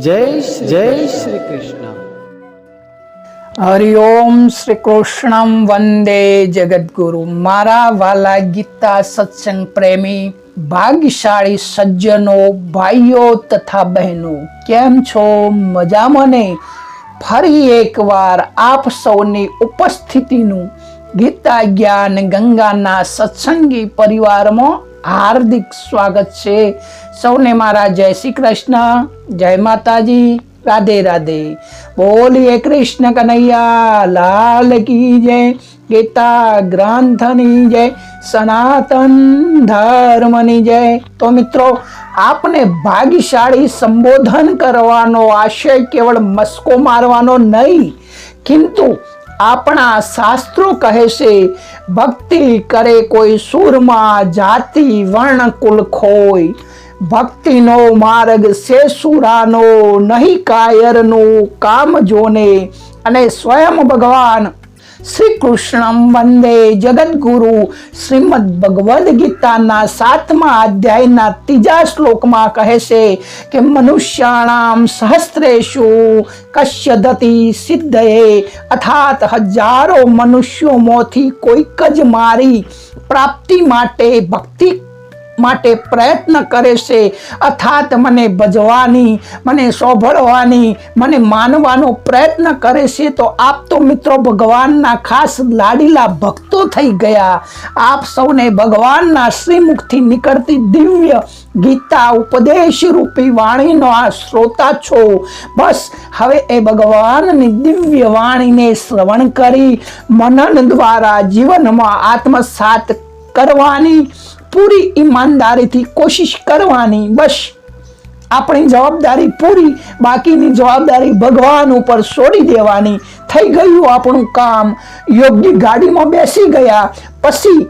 जय श्री कृष्ण। हरिओम श्री कृष्णम वंदे जगद्गुरु। मारा वाला गीता सत्संग प्रेमी भाग्यशाળી સજ્જનો, ભાઈઓ તથા બહેનો, કેમ છો? મજામાં ને? ફરી એકવાર આપ સૌની ઉપસ્થિતિનું ગીતા જ્ઞાન ગંગાના સત્સંગી પરિવારમાં હાર્દિક સ્વાગત છે. સૌને મારા જય શ્રી કૃષ્ણ, જય માતાજી, રાધે રાધે. બોલીએ કૃષ્ણ કનૈયા લાલ કી જય. ગીતા ગ્રંથની જય, સનાતન ધર્મની જય. તો મિત્રો, આપને ભાગ્યશાળી સંબોધન કરવાનો આશય કેવળ મસ્કો મારવાનો નહીં, કિંતુ આપણા શાસ્ત્રો કહે છે, ભક્તિ કરે કોઈ સૂરમાં, જાતિ વર્ણ કુલ ખોય. ભક્તિનો માર્ગ છે સુરાનો, નહીં કાયરનું કામ જોને. અને સ્વયં ભગવાન શ્રી કૃષ્ણ વંદે જગદગુરુ શ્રીમદ ભગવદ્ ગીતાના 7મા અધ્યાયના 3જા શ્લોકમાં કહે છે કે મનુષ્યાણામ સહસ્ત્રેષુ કશ્યદતિ સિદ્ધયે, અર્થાત હજારો મનુષ્યોમાંથી કોઈક જ મારી પ્રાપ્તિ માટે, ભક્તિ માટે પ્રયત્ન કરે છે, અર્થાત મને ભજવાની, મને સાંભળવાની, મને માનવાનો પ્રયત્ન કરે છે. તો આપ તો મિત્રો ભગવાનના ખાસ લાડીલા ભક્તો થઈ ગયા. આપ સૌને ભગવાનના શ્રીમુખથી નીકળતી દિવ્ય ગીતા ઉપદેશ રૂપી વાણીનો આ શ્રોતા છો. બસ હવે એ ભગવાનની દિવ્ય વાણીને શ્રવણ કરી મનન દ્વારા જીવનમાં આત્મસાત કરવાની પૂરી ઈમાનદારીથી કોશિશ કરવાની. બસ આપણી જવાબદારી પૂરી, બાકીની જવાબદારી ભગવાન ઉપર છોડી દેવાની. થઈ ગયું આપણું કામ. યોગ્ય ગાડીમાં બેસી ગયા પછી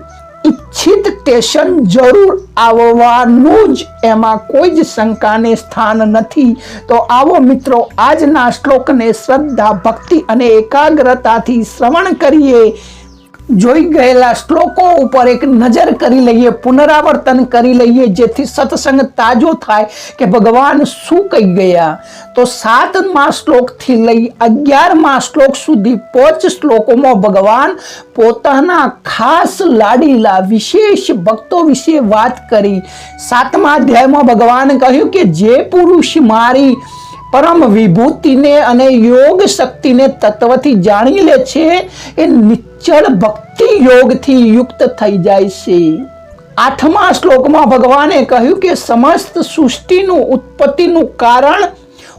ઈચ્છિત સ્ટેશન જરૂર આવવાનું જ, એમાં કોઈ જ શંકાને સ્થાન નથી. તો આવો મિત્રો, આજના શ્લોકને શ્રદ્ધા, ભક્તિ અને એકાગ્રતાથી શ્રવણ કરીએ. જોઈ ગયેલા શ્લોકો ઉપર એક નજર કરી લઈએ, પુનરાવર્તન કરી લઈએ, જેથી સત્સંગ તાજો થાય કે ભગવાન શું કહી ગયા. તો 7મા શ્લોકથી લઈ 11મા શ્લોક સુધી 5 શ્લોકોમાં ભગવાન પોતાના ખાસ લાડીલા વિશેષ ભક્તો વિશે વાત કરી. 7મા અધ્યાયમાં ભગવાન કહ્યું કે જે પુરુષ મારી પરમ વિભૂતિને અને યોગ શક્તિને તત્વથી જાણી લે છે, એ નિશ્ચળ ભક્તિ યોગથી યુક્ત થઈ જાય છે. 8મા શ્લોકમાં ભગવાને કહ્યું કે સમસ્ત સૃષ્ટિનું ઉત્પત્તિનું કારણ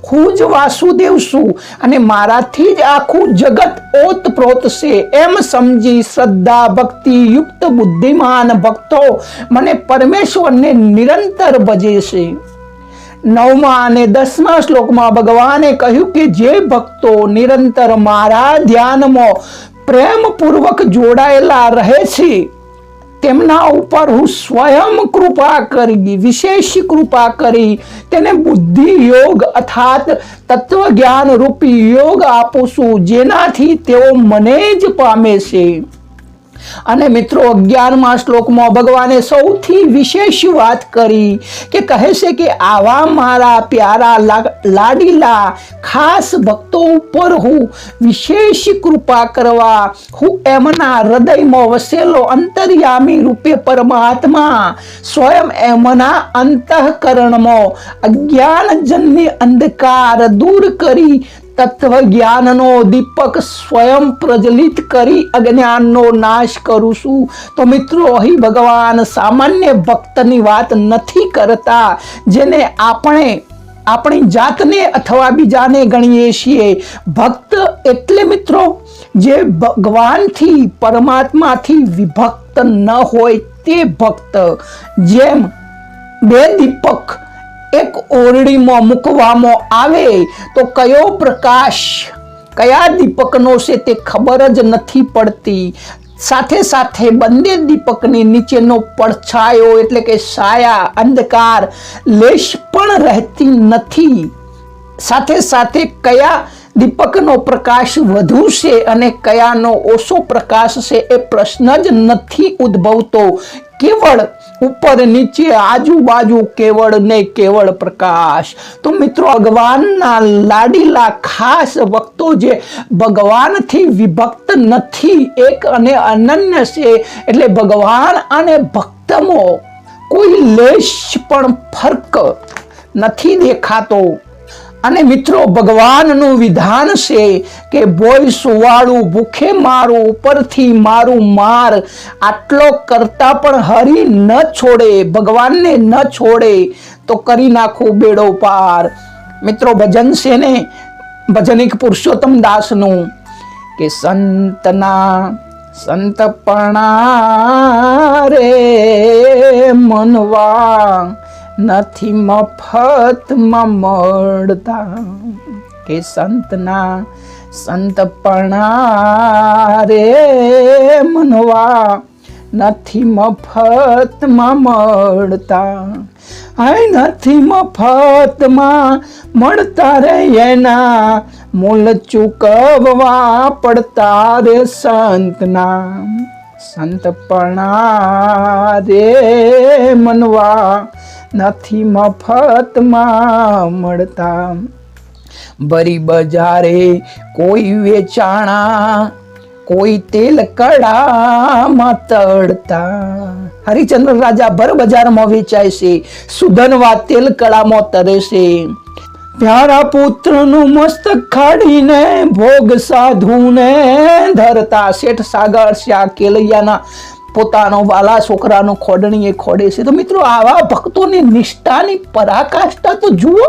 હું જ વાસુદેવ છું અને મારાથી જ આખું જગત ઓતપ્રોત છે, એમ સમજી શ્રદ્ધા ભક્તિ યુક્ત બુદ્ધિમાન ભક્તો મને પરમેશ્વરને નિરંતર ભજે છે. 9મા અને 10મા શ્લોકમાં ભગવાને કહ્યું કે જે ભક્તો નિરંતર મારા ધ્યાનમાં પ્રેમપૂર્વક જોડાયેલા રહે છે, તેમના ઉપર હું સ્વયં કૃપા કરી, વિશેષ કૃપા કરી તેને બુદ્ધિ યોગ અર્થાત તત્વજ્ઞાન રૂપી યોગ આપું છું, જેનાથી તેઓ મને જ પામે છે. અને મિત્રો, 11મા શ્લોકમાં ભગવાને સૌથી વિશેષ વાત કરી કે કહે છે કે આવા મારા પ્યારા લાડીલા ખાસ ભક્તો ઉપર હું વિશેષ કૃપા કરવા, હું એમના હૃદયમાં વસેલો અંતર્યામી રૂપે પરમાત્મા સ્વયં એમના અંતઃકરણમાં અજ્ઞાનજન્ય અંધકાર દૂર કરી તત્વ જ્ઞાનનો દીપક સ્વયં પ્રજ્વલિત કરી અજ્ઞાનનો નાશ કરું છું. તો મિત્રો, અહીં ભગવાન સામાન્ય ભક્તની વાત નથી કરતા, જેને આપણે આપણી જાતને અથવા બીજાને ગણીએ છીએ. ભક્ત એટલે મિત્રો જે ભગવાનથી, પરમાત્માથી વિભક્ત ન હોય તે ભક્ત. જેમ 2 દીપક એક ઓરડીમાં મૂકવામાં આવે તો કયો પ્રકાશ કયા દીપકનો છે તે ખબર જ નથી પડતી. સાથે સાથે બંને દીપકની નીચેનો પડછાયો એટલે કે છાયા, અંધકાર લેશ પણ રહેતી નથી. સાથે સાથે કયા દીપકનો પ્રકાશ વધુ છે અને કયાનો ઓછો પ્રકાશ છે એ પ્રશ્ન જ નથી ઉદ્ભવતો. કેવળ ઉપર નીચે આજુબાજુ કેવળ ને કેવળ પ્રકાશ. તો મિત્રો, ભગવાનના લાડીલા ખાસ ભક્તો જે ભગવાનથી વિભક્ત નથી, એક અને અનન્ય છે, એટલે ભગવાન અને ભક્તમાં કોઈ લેશ પણ ફરક નથી દેખાતો. અને મિત્રો, ભગવાનનું વિધાન છે કે બોય સુવાળું ભૂખે મારું, ઉપરથી મારું માર, આટલો કરતા પણ હરી ન છોડે, ભગવાનને ન છોડે તો કરી નાખું બેડો પાર. મિત્રો, ભજન છે ને ભજનિક પુરુષોત્તમ દાસનું કે સંતપણા રે મનવા નથી મફતમાં મળતા, કે સંતપણા રે મનવા નથી મફતમાં મળતા. હાય નથી મફતમાં મળતા રે, એના મૂલ ચૂકવવા પડતા રે સંતના. સંતપણા રે મનવા નથી મફતમાં મળતા. બરી બજારે કોઈ વેચાણા, કોઈ તેલ કડામાં તળતા. હરિચંદ્ર રાજા ભર બજારમાં વેચાય છે, સુધનવા તેલ કડામાં તરે છે. પ્યારા પુત્રનું મસ્તક ખાડીને ભોગ સાધુને ધરતા. શેઠ સાગર શ્યા કેલૈયાના પોતાનો વાલા છોકરાનો ખોડણીએ ખોડે છે. તો મિત્રો, આવા ભક્તોની નિષ્ઠાની પરાકાષ્ઠા તો જુઓ.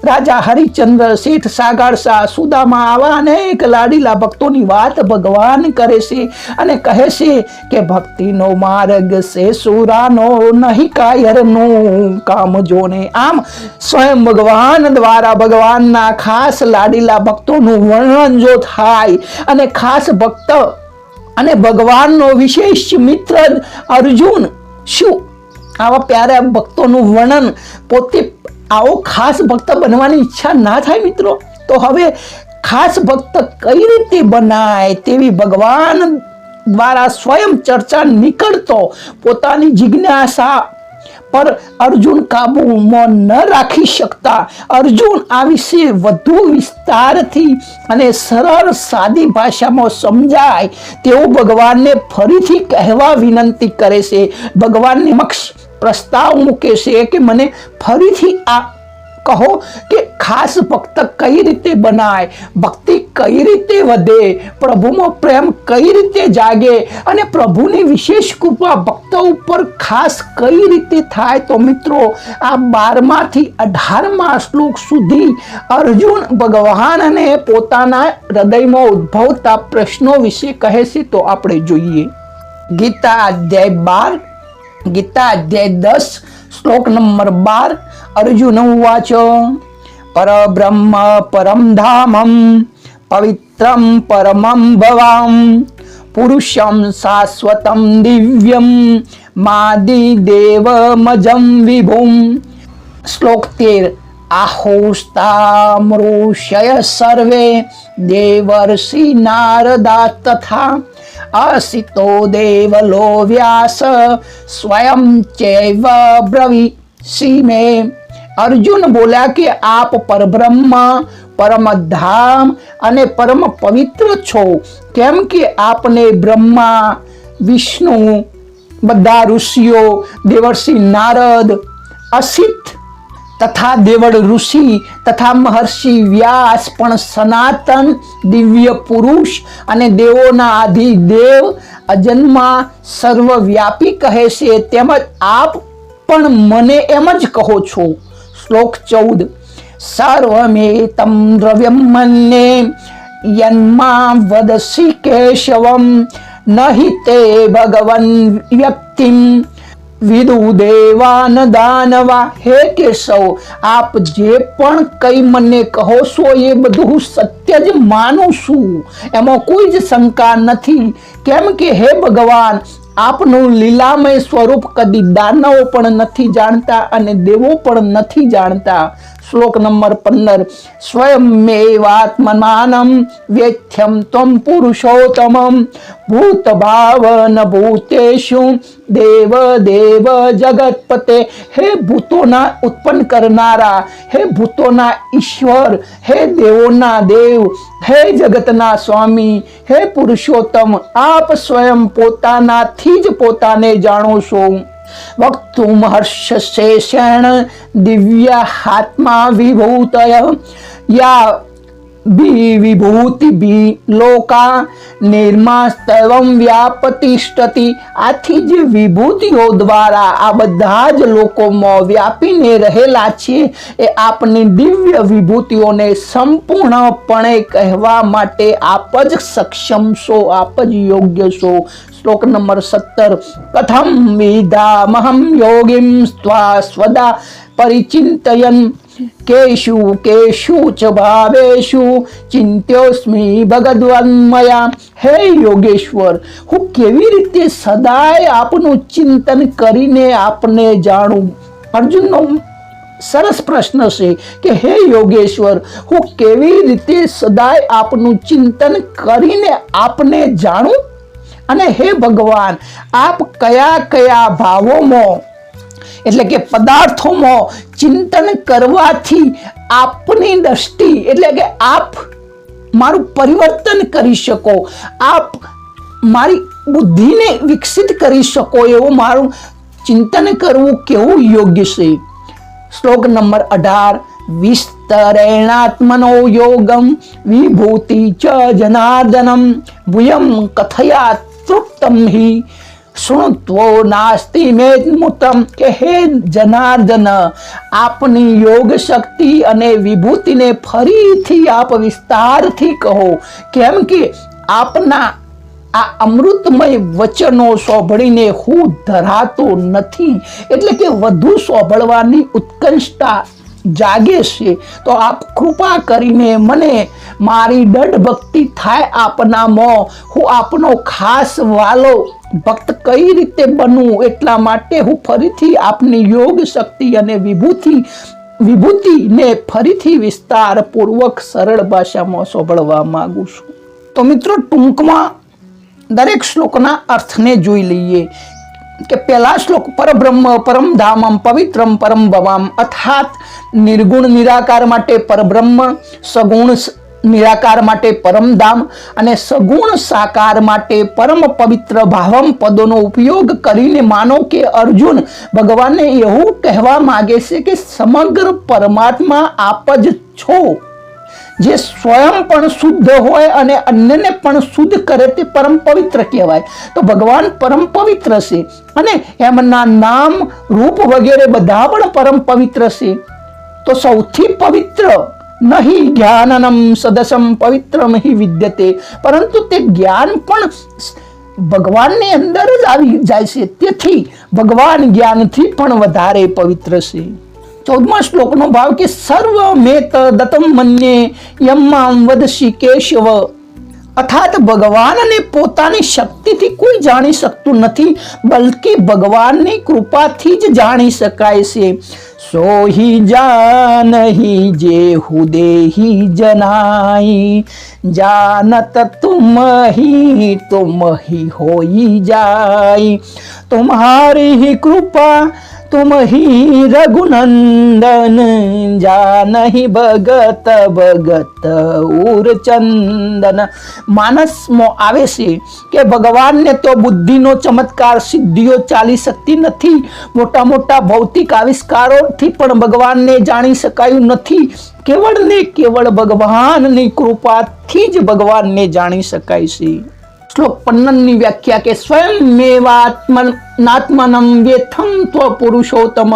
રાજા હરિચંદ્ર, શેઠ સાગર શાહ, સુદામા, આવા અનેક લાડીલા ભક્તોની વાત ભગવાન કરે છે અને કહે છે કે ભક્તિનો માર્ગ છે સુરાનો, નહીં કાયરનું કામ જોને. આમ સ્વયં ભગવાન દ્વારા ભગવાનના ખાસ લાડીલા ભક્તોનું વર્ણન જો થાય, અને ખાસ ભક્ત અને ભગવાનનો વિશેષ મિત્ર અર્જુન, શું આવા પ્યારા ભક્તોનું વર્ણન પોતે આવો ખાસ ભક્ત બનવાની ઈચ્છા ના થાય મિત્રો? તો હવે ખાસ ભક્ત કઈ રીતે બનાય તેવી ભગવાન દ્વારા સ્વયં ચર્ચા નીકળતો પોતાની જિજ્ઞાસા પર અર્જુન કાબૂમાં ન રાખી શકતા. અર્જુન આ વિશે વધુ વિસ્તારથી અને સરળ સાદી ભાષામાં સમજાય તેવું ભગવાનને ફરીથી કહેવા વિનંતી કરે છે. ભગવાનની સમક્ષ પ્રસ્તાવ મૂકે છે કે મને ફરીથી આ કહો કે ખાસ ભક્ત કઈ રીતે બનાય, ભક્તિ કઈ રીતે વધે, પ્રભુમાં પ્રેમ કઈ રીતે જાગે અને પ્રભુની વિશેષ કૃપા ભક્ત ઉપર ખાસ કઈ રીતે થાય. તો મિત્રો, આ 12 થી 18 શ્લોક સુધી અર્જુન ભગવાનને પોતાના હૃદયમાં ઉદ્ભવતા પ્રશ્નો વિશે કહે છે. તો આપણે જોઈએ. ગીતા અધ્યાય 12, ગીતા અધ્યાય 10, શ્લોક નંબર 12. અર્જુન ઉવાચ પરબ્રહ્મ પરમ ધામમ પવિત્રમ પરમં ભવામ પુરુષમ શાશ્વતમ દિવ્યમ માદિદેવમજં વિભુમ. શ્લોક 13. આહોસ્તામૃષય સર્વે દેવર્ષિ નારદા તથા અસિતો દેવલો વ્યાસ સ્વયં ચૈવ બ્રવીષિ મે. અર્જુન બોલ્યા કે આપ પરબ્રહ્મ, પરમધામ અને પરમ પવિત્ર છો, કેમ કે આપને બ્રહ્મા, વિષ્ણુ, બધા ઋષિઓ, દેવર્ષિ નારદ, અસિત તથા દેવળ ઋષિ તથા મહર્ષિ વ્યાસ પણ સનાતન દિવ્ય પુરુષ અને દેવોના આદિ દેવ અજન્મા સર્વવ્યાપી કહે છે, તેમજ આપ પણ મને એમ જ કહો છો. શ્લોક 14. સર્વમેતમ દ્રવ્યમ મન્યે યન્મા વદસી કેશવમ નહિ તે ભગવન વ્યક્તિમ વિદુ દેવાન દાનવા. હે કેશવ, આપ જે પણ કઈ મને કહો છો એ બધું સત્ય જ માનું છું, એમાં કોઈ જ શંકા નથી. કેમ કે હે ભગવાન, આપનું લીલામય સ્વરૂપ કદી દાનવો પણ નથી જાણતા અને દેવો પણ નથી જાણતા. શ્લોક નંબર 15 સ્વયમેવાત્મનાનમ વેથ્યમ ત્વમ પુરુષોત્તમમ ભૂત ભાવન ભૂતેષુ દેવ દેવ જગતપતે. હે ભૂતોના ઉત્પન્ન કરનારા, હે ભૂતોના ઈશ્વર, હે દેવોના દેવ, હે જગતના સ્વામી, હે પુરુષોત્તમ, આપ સ્વયં પોતાનાથી જ પોતાને જાણો છો. વક્તુમ હર્ષશેષેણ દિવ્ય આત્મા વિભૂતય યા વિભૂતિ લોકા નિર્માસ્તવમ વ્યાપતિષ્ઠતિ. આથી જે વિભૂતિઓ દ્વારા આ બધા જ લોકોમાં વ્યાપીને રહેલા છે એ આપની દિવ્ય વિભૂતિઓને સંપૂર્ણપણે કહેવા માટે આપ જ સક્ષમ છો, આપ જ યોગ્ય છો. શ્લોક નંબર 17 કથમ વિધામહમ યોગીમ સ્વા સ્વદા પરિચિંતયન કેશુ કેશુ ચ ભાવેશુ ચિંત્યોસ્મી ભગવન્મયા. હે યોગેશ્વર, હું કેવી રીતે સદાય આપનું ચિંતન કરીને આપને જાણું. અર્જુનનો સરસ પ્રશ્ન છે કે હે યોગેશ્વર, હું કેવી રીતે સદાય આપનું ચિંતન કરીને આપને જાણું. અને હે ભગવાન, આપ કયા કયા ભાવોમાં એટલે કે પદાર્થોમાં ચિંતન કરવાથી આપની દ્રષ્ટિ એટલે કે આપ મારું પરિવર્તન કરી શકો, આપ મારી બુદ્ધિને વિકસિત કરી શકો એવું મારું ચિંતન કરવું કેવું યોગ્ય છે. શ્લોક નંબર 18 વિસ્તરેણાત્મનો યોગમ વિભૂતિ ચ જનાર્દનમ ભૂયમ કથયા તૃપ્તમ હિ શૃણ્વો નાસ્તિ મેત્મુતમ. કે હે જનાર્દન, આપની યોગ શક્તિ અને વિભૂતિને ફરીથી આપ વિસ્તારથી કહો. કેમ કે આપના આ અમૃતમય વચનો સાંભળીને હું ધરાતો નથી, એટલે કે વધુ સાંભળવાની ઉત્કંઠતા જાગે છે. તો આપ કૃપા કરીને મને મારી દઢ ભક્તિ થાય આપનામાં, હું આપનો ખાસ વાલો ભક્ત કઈ રીતે બનવું એટલા માટે હું ફરીથી આપની યોગ શક્તિ અને વિભૂતિને ફરીથી વિસ્તારપૂર્વક સરળ ભાષામાં સાંભળવા માંગુ છું. તો મિત્રો, ટૂંકમાં દરેક શ્લોકના અર્થને જોઈ લઈએ કે પહેલા શ્લોક પરબ્રહ્મ પરમ ધામમ પવિત્રમ પરમ ભવામ, અર્થાત નિર્ગુણ નિરાકાર માટે પરબ્રહ્મ, સગુણ નિરાકાર માટે પરમધામ અને સગુણ સાકાર માટે પરમ પવિત્ર ભાવમ પદોનો ઉપયોગ કરીને માનો કે અર્જુન ભગવાનને એવું કહેવા માંગે છે કે સમગ્ર પરમાત્મા આપ જ છો, જે સ્વયં પણ શુદ્ધ હોય અને અન્યને પણ શુદ્ધ કરે તે પરમ પવિત્ર કહેવાય. તો ભગવાન પરમ પવિત્ર છે અને એમના નામ રૂપ વગેરે બધા પણ પરમ પવિત્ર છે. તો સૌથી પવિત્ર નહીં જ્ઞાનનમ સદસમ પવિત્રમ હિ વિદ્યતે, પરંતુ તે જ્ઞાન પણ ભગવાનની અંદર જ આવી જાય છે. તેથી ભગવાન જ્ઞાનથી પણ વધારે પવિત્ર છે. 14મા શ્લોકનો ભાવ કે સર્વ મેત દતમ મન્યે યમ્મામ વદસી કેશવ. અર્થાત ભગવાનને પોતાની શક્તિથી કોઈ જાણી શકતું નથી, બલકી ભગવાનની કૃપાથી જ જાણી શકાય છે. સોહી જાનહી જે હુદેહી જનાઈ જાનત તુમ હી હોઈ જાય તુમ્હારી ही कृपा तुम ही रघुनंदन जानहि भगत भगत उरचंदन. માનસમાં આવે છે કે ભગવાનને તો બુદ્ધિનો ચમત્કાર સિદ્ધિઓ ચાલી શકતી નથી, મોટા મોટા ભૌતિક આવિષ્કારોથી પણ ભગવાનને જાણી શકાયું નથી. કેવળ ને કેવળ ભગવાનની કૃપાથી જ ભગવાનને જાણી શકાય છે. શ્લોક 15ની વ્યાખ્યા કે સ્વયંમેવાત્મનાત્મનમ વેથમ ત્વ પુરુષોત્તમ.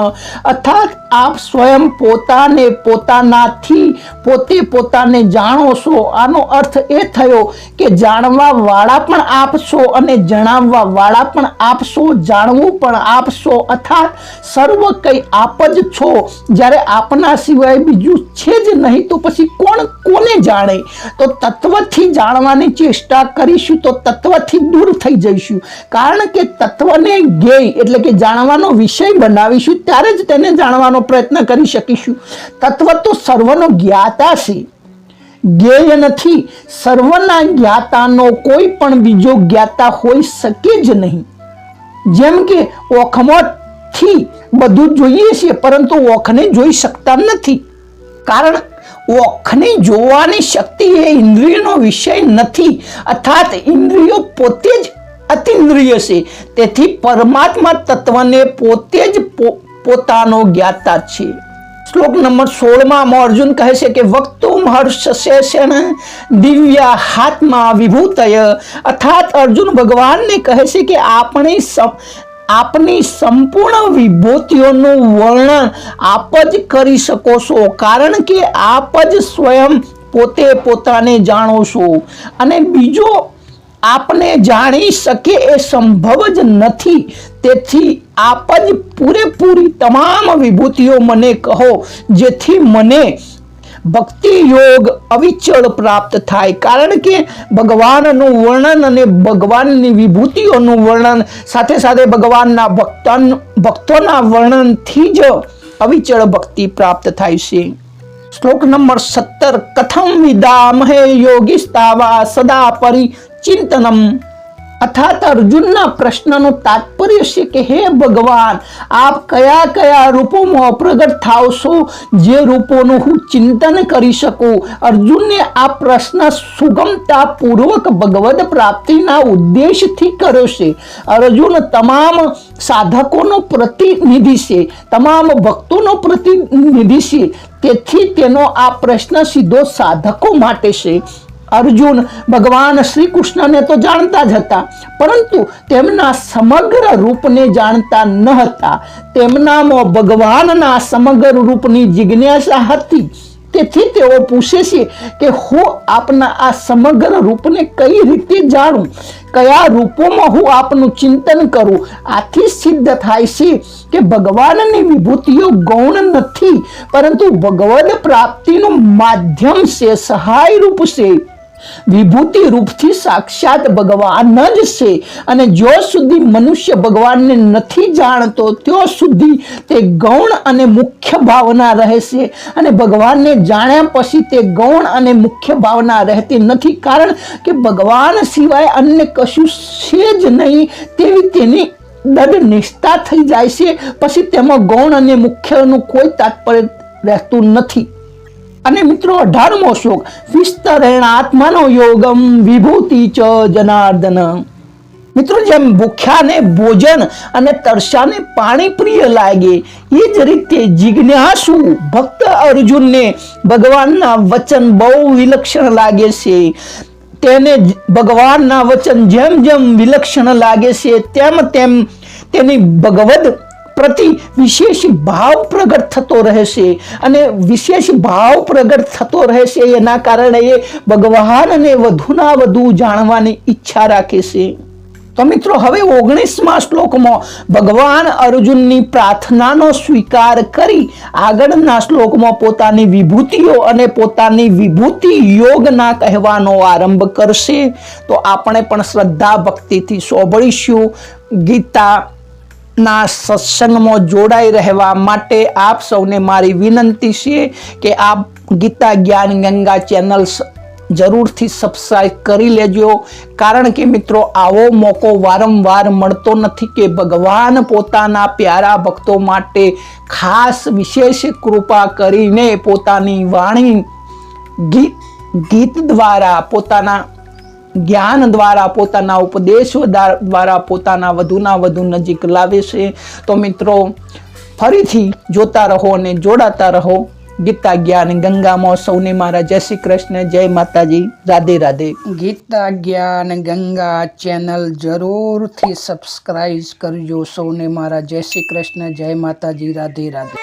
અર્થાત આપ સ્વયં પોતાને પોતાનાથી પોતે પોતાને જાણો છો. આનો અર્થ એ થયો કે જાણવા વાળા પણ આપ છો અને જણાવવા વાળા પણ આપ છો, જાણવું પણ આપ છો. અર્થાત સર્વ કંઈ આપ જ છો. જ્યારે આપના સિવાય બીજું છે જ નહીં તો પછી કોણ કોને જાણે? તો તત્વથી જાણવાની ચેષ્ટા કરીશું તો તત્વથી દૂર થઈ જઈશું, કારણ કે તત્વને જ્ઞેય એટલે કે જાણવાનો વિષય બનાવીશું ત્યારે જ તેને જાણવાનો પ્રયત્ન કરી શકીશું. તત્વ તો સર્વનો જ્ઞાતા છે, જ્ઞેય નથી. સર્વના જ્ઞાતાનો કોઈ પણ બીજો જ્ઞાતા હોઈ શકે જ નહીં. જેમ કે ઓખમાંથી બધું જોઈએ છીએ પરંતુ ઓખને જોઈ શકતા નથી, કારણ ઓખને જોવાની શક્તિ એ ઇન્દ્રિયનો વિષય નથી, અર્થાત ઇન્દ્રિયો પોતે જ અતિન્દ્રિય છે. તેથી પરમાત્મા તત્વને પોતે જ પોતાનો જ્ઞાતા છે. શ્લોક નંબર 16 અર્જુન કહે છે કે વક્તુમ હર્ષશેષેણ દિવ્યા હાત્મા વિભૂતય, અર્થાત અર્જુન ભગવાનને કહે છે કે આપની સંપૂર્ણ વિભૂતિઓનું વર્ણન આપ જ કરી શકો છો, કારણ કે આપ જ સ્વયં પોતે પોતાને જાણો છો અને બીજો આપને જાણી શકે એ સંભવ જ નથી. તેથી આપ જ પૂરેપૂરી તમામ વિભૂતિઓ મને કહો, જેથી મને ભક્તિ યોગ અવિચળ પ્રાપ્ત થાય. કારણ કે ભગવાનનું વર્ણન અને ભગવાનની વિભૂતિઓનું વર્ણન સાથે સાથે ભગવાનના ભક્તોના વર્ણનથી જ અવિચળ ભક્તિ પ્રાપ્ત થાય છે. શ્લોક નંબર 17 કથમ વિદામહે યોગિસ્તાવા સદા પરિચિંતનમ, અર્થાત અર્જુનના પ્રશ્નનું તાત્પર્ય છે કે હે ભગવાન, આપ કયા કયા રૂપોમાં પ્રગટ થાવ છો જે રૂપોનું હું ચિંતન કરી શકું. અર્જુનને આ પ્રશ્ન સુગમતા પૂર્વક ભગવદ પ્રાપ્તિના ઉદ્દેશથી કર્યો છે. અર્જુન તમામ સાધકોનો પ્રતિનિધિ છે, તમામ ભક્તોનો પ્રતિનિધિ છે, તેથી તેનો આ પ્રશ્ન સીધો સાધકો માટે છે. અર્જુન ભગવાન શ્રી કૃષ્ણને તો જાણતા જ હતા, પરંતુ તેમના સમગ્ર રૂપને જાણતા ન હતા. તેમનામાં ભગવાનના સમગ્ર રૂપની જિજ્ઞાસા હતી. તેથી તેઓ પૂછે છે કે હું આપના આ સમગ્ર રૂપને કઈ રીતે જાણું, કયા રૂપોમાં હું આપનું ચિંતન કરું. આથી સિદ્ધ થાય છે કે ભગવાનની વિભૂતિઓ ગૌણ નથી, પરંતુ ભગવદ પ્રાપ્તિનું માધ્યમ છે, સહાય રૂપ છે. વિભૂતિ રૂપથી સાક્ષાત ભગવાન જ છે અને જો સુધી મનુષ્ય ભગવાનને નથી જાણતો ત્યાં સુધી તે ગૌણ અને મુખ્ય ભાવના રહે છે, અને ભગવાનને જાણ્યા પછી તે ગૌણ અને મુખ્ય ભાવના રહેતી નથી, કારણ કે ભગવાન સિવાય અન્ય કશું છે જ નહીં તેવી તેની દૃઢ નિષ્ઠા થઈ જાય છે. પછી તેમાં ગૌણ અને મુખ્યનું કોઈ તાત્પર્ય રહેતું નથી. અને મિત્રો 18મો શ્લોક વિસ્તરેણ આત્માનો યોગમ વિભૂતિ ચ જનાર્દન. મિત્રો જેમ ભૂખ્યાને ભોજન અને તરસાને પાણી પ્રિય લાગે એ જ રીતે જિજ્ઞાસુ ભક્ત અર્જુનને ભગવાનના વચન બહુ વિલક્ષણ લાગે છે. તેને ભગવાનના વચન જેમ જેમ વિલક્ષણ લાગે છે તેમ તેમ તેની ભગવદ પ્રતિ વિશેષ ભાવ પ્રગટ થતો રહેશે, અને વિશેષ ભાવ પ્રગટ થતો રહેશે એના કારણે એ ભગવાનને વધુના વધુ જાણવાની ઈચ્છા રાખે છે. તો મિત્રો હવે 19મા શ્લોકમાં ભગવાન અર્જુનની પ્રાર્થનાનો સ્વીકાર કરી આગળના શ્લોકમાં પોતાની વિભૂતિઓ અને પોતાની વિભૂતિ યોગના કહેવાનો આરંભ કરશે. તો આપણે પણ શ્રદ્ધા ભક્તિથી સાંભળીશું. ગીતા ના સત્સંગમાં જોડાઈ રહેવા માટે આપ સૌને મારી વિનંતી છે કે આપ ગીતા જ્ઞાન ગંગા ચેનલ જરૂરથી સબસ્ક્રાઇબ કરી લેજો, કારણ કે મિત્રો આવો મોકો વારંવાર મળતો નથી કે ભગવાન પોતાના પ્યારા ભક્તો માટે ખાસ વિશેષ કૃપા કરીને પોતાની વાણી ગીત દ્વારા, પોતાના જ્ઞાન દ્વારા, પોતાના ઉપદેશો દ્વારા પોતાના વધુના વધુ નજીક લાવે છે. તો મિત્રો ફરીથી જોતા રહો અને જોડાતા રહો ગીતા જ્ઞાન ગંગામાં. સૌને મારા જય શ્રી કૃષ્ણ, જય માતાજી, રાધે રાધે. ગીતા જ્ઞાન ગંગા ચેનલ જરૂરથી સબસ્ક્રાઇબ કરજો. સૌને મારા જય શ્રી કૃષ્ણ, જય માતાજી, રાધે રાધે.